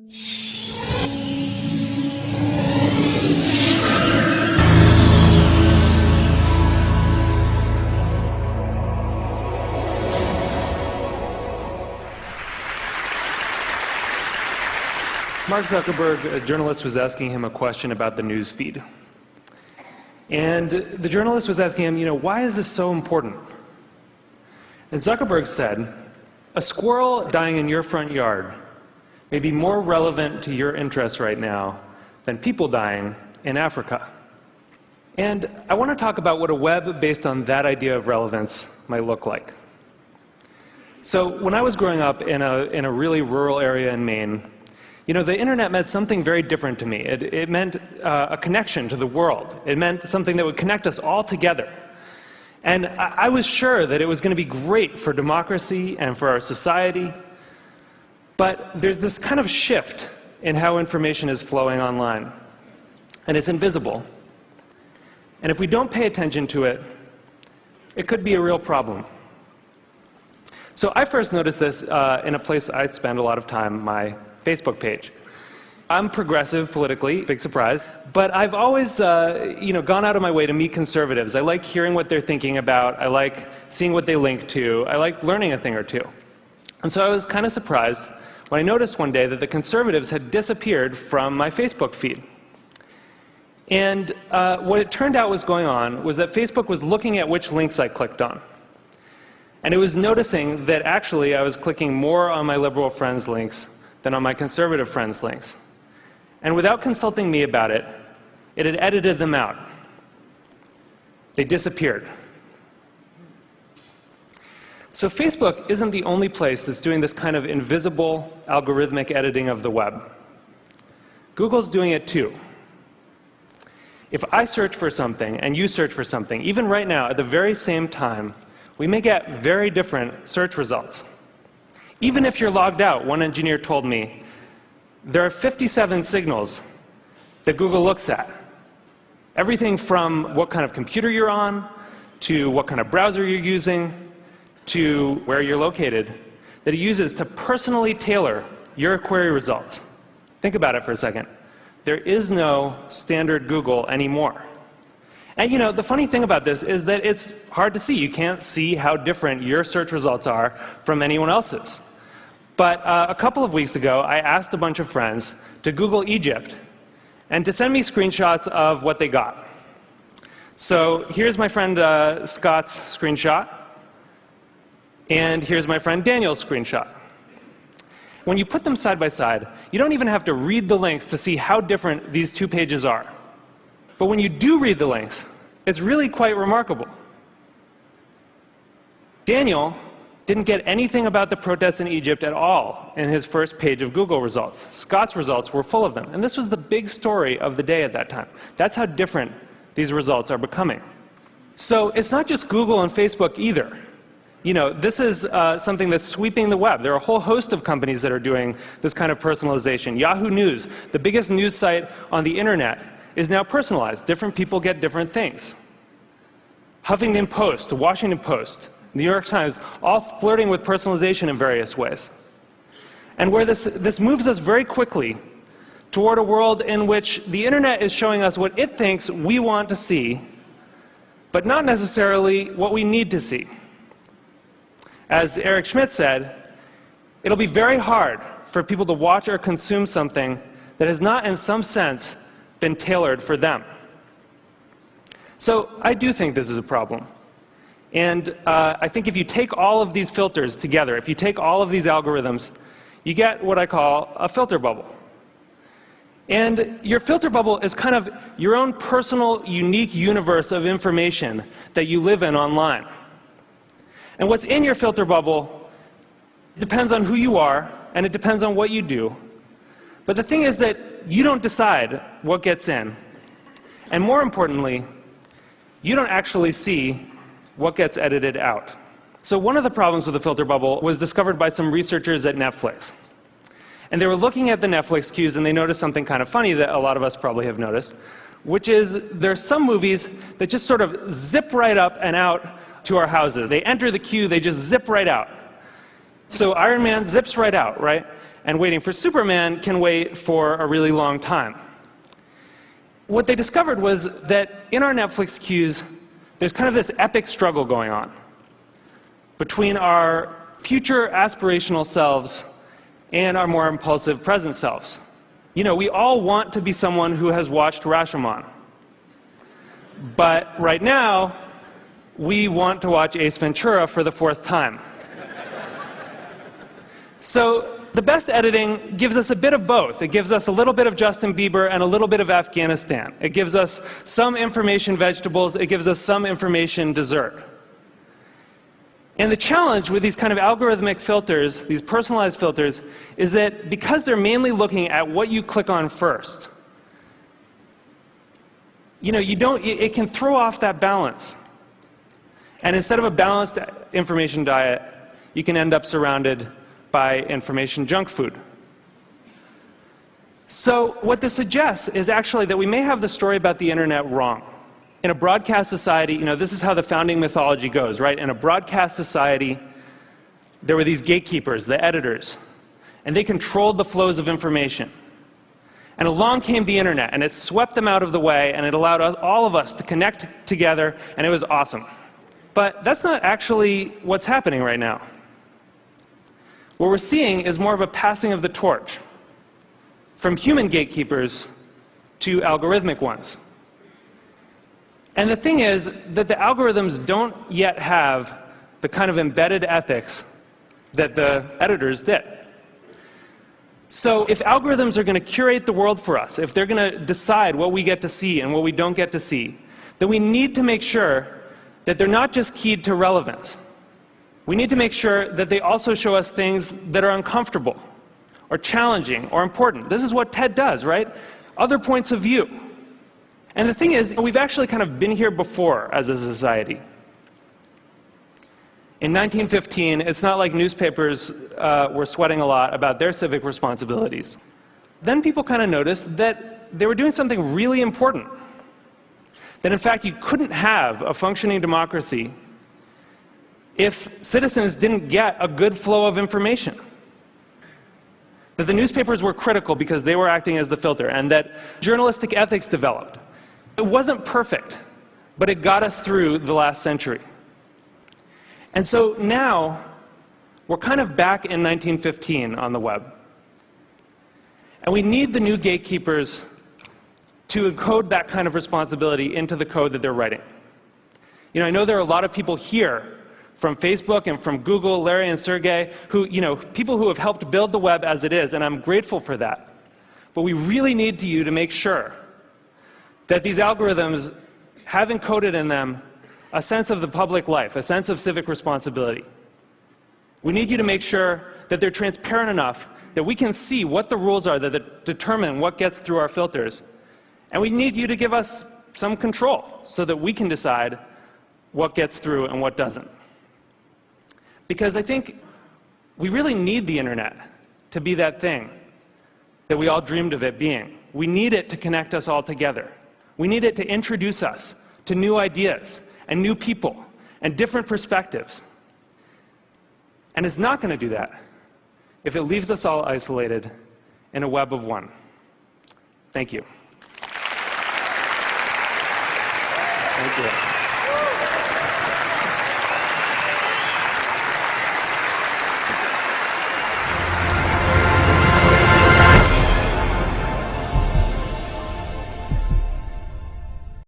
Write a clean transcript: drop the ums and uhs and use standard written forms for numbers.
Mark Zuckerberg, a journalist, was asking him a question about the news feed. And the journalist was asking him, why is this so important? And Zuckerberg said, a squirrel dying in your front yard may be more relevant to your interests right now than people dying in Africa. And I want to talk about what a web based on that idea of relevance might look like. So when I was growing up in a really rural area in Maine, the internet meant something very different to me. It meant a connection to the world. It meant something that would connect us all together. And I was sure that it was going to be great for democracy and for our society. But there's this kind of shift in how information is flowing online. And it's invisible. And if we don't pay attention to it, it could be a real problem. So I first noticed this in a place I spend a lot of time, my Facebook page. I'm progressive politically, big surprise, but I've always gone out of my way to meet conservatives. I like hearing what they're thinking about. I like seeing what they link to. I like learning a thing or two. And so I was kind of surprised when I noticed one day that the conservatives had disappeared from my Facebook feed. And what it turned out was going on was that Facebook was looking at which links I clicked on. And it was noticing that actually I was clicking more on my liberal friends' links than on my conservative friends' links. And without consulting me about it, it had edited them out. They disappeared. So Facebook isn't the only place that's doing this kind of invisible algorithmic editing of the web. Google's doing it too. If I search for something and you search for something, even right now at the very same time, we may get very different search results. Even if you're logged out, one engineer told me, there are 57 signals that Google looks at. Everything from what kind of computer you're on, to what kind of browser you're using, to where you're located, that it uses to personally tailor your query results. Think about it for a second. There is no standard Google anymore. And the funny thing about this is that it's hard to see. You can't see how different your search results are from anyone else's. But a couple of weeks ago, I asked a bunch of friends to Google Egypt and to send me screenshots of what they got. So here's my friend Scott's screenshot, and here's my friend Daniel's screenshot. When you put them side by side, you don't even have to read the links to see how different these two pages are. But when you do read the links, it's really quite remarkable. Daniel didn't get anything about the protests in Egypt at all in his first page of Google results. Scott's results were full of them. And this was the big story of the day at that time. That's how different these results are becoming. So it's not just Google and Facebook either. This is something that's sweeping the web. There are a whole host of companies that are doing this kind of personalization. Yahoo News, the biggest news site on the internet, is now personalized. Different people get different things. Huffington Post, the Washington Post, New York Times, all flirting with personalization in various ways. And where this moves us very quickly toward a world in which the internet is showing us what it thinks we want to see, but not necessarily what we need to see. As Eric Schmidt said, it'll be very hard for people to watch or consume something that has not, in some sense, been tailored for them. So I do think this is a problem. And I think if you take all of these filters together, if you take all of these algorithms, you get what I call a filter bubble. And your filter bubble is kind of your own personal, unique universe of information that you live in online. And what's in your filter bubble depends on who you are, and it depends on what you do. But the thing is that you don't decide what gets in. And more importantly, you don't actually see what gets edited out. So one of the problems with the filter bubble was discovered by some researchers at Netflix. And they were looking at the Netflix queues, and they noticed something kind of funny that a lot of us probably have noticed, which is there are some movies that just sort of zip right up and out to our houses. They enter the queue, they just zip right out. So Iron Man zips right out, right? and waiting for Superman can wait for a really long time. What they discovered was that in our Netflix queues, there's kind of this epic struggle going on between our future aspirational selves and our more impulsive present selves. You know, we all want to be someone who has watched Rashomon. But right now, we want to watch Ace Ventura for the 4th time. So the best editing gives us a bit of both. It gives us a little bit of Justin Bieber and a little bit of Afghanistan. It gives us some information vegetables. It gives us some information dessert. And the challenge with these kind of algorithmic filters, these personalized filters, is that because they're mainly looking at what you click on first, you know, it can throw off that balance. And instead of a balanced information diet, you can end up surrounded by information junk food. So what this suggests is actually that we may have the story about the internet wrong. In a broadcast society, you know, this is how the founding mythology goes, right? In a broadcast society, there were these gatekeepers, the editors, and they controlled the flows of information. And along came the internet, and it swept them out of the way, and it allowed all of us to connect together, and it was awesome. But that's not actually what's happening right now. What we're seeing is more of a passing of the torch from human gatekeepers to algorithmic ones. And the thing is that the algorithms don't yet have the kind of embedded ethics that the editors did. So if algorithms are going to curate the world for us, if they're going to decide what we get to see and what we don't get to see, then we need to make sure that they're not just keyed to relevance. We need to make sure that they also show us things that are uncomfortable, or challenging, or important. This is what TED does, right? Other points of view. And the thing is, we've actually kind of been here before as a society. In 1915, it's not like newspapers were sweating a lot about their civic responsibilities. Then people kind of noticed that they were doing something really important. That in fact, you couldn't have a functioning democracy if citizens didn't get a good flow of information. That the newspapers were critical because they were acting as the filter, and that journalistic ethics developed. It wasn't perfect, but it got us through the last century. And so now, we're kind of back in 1915 on the web. And we need the new gatekeepers to encode that kind of responsibility into the code that they're writing. You know, I know there are a lot of people here from Facebook and from Google, Larry and Sergey, who, you know, people who have helped build the web as it is, and I'm grateful for that. But we really need you to make sure that these algorithms have encoded in them a sense of the public life, a sense of civic responsibility. We need you to make sure that they're transparent enough that we can see what the rules are that determine what gets through our filters. And we need you to give us some control so that we can decide what gets through and what doesn't. Because I think we really need the internet to be that thing that we all dreamed of it being. We need it to connect us all together. We need it to introduce us to new ideas and new people and different perspectives. And it's not going to do that if it leaves us all isolated in a web of one. Thank you. Thank you.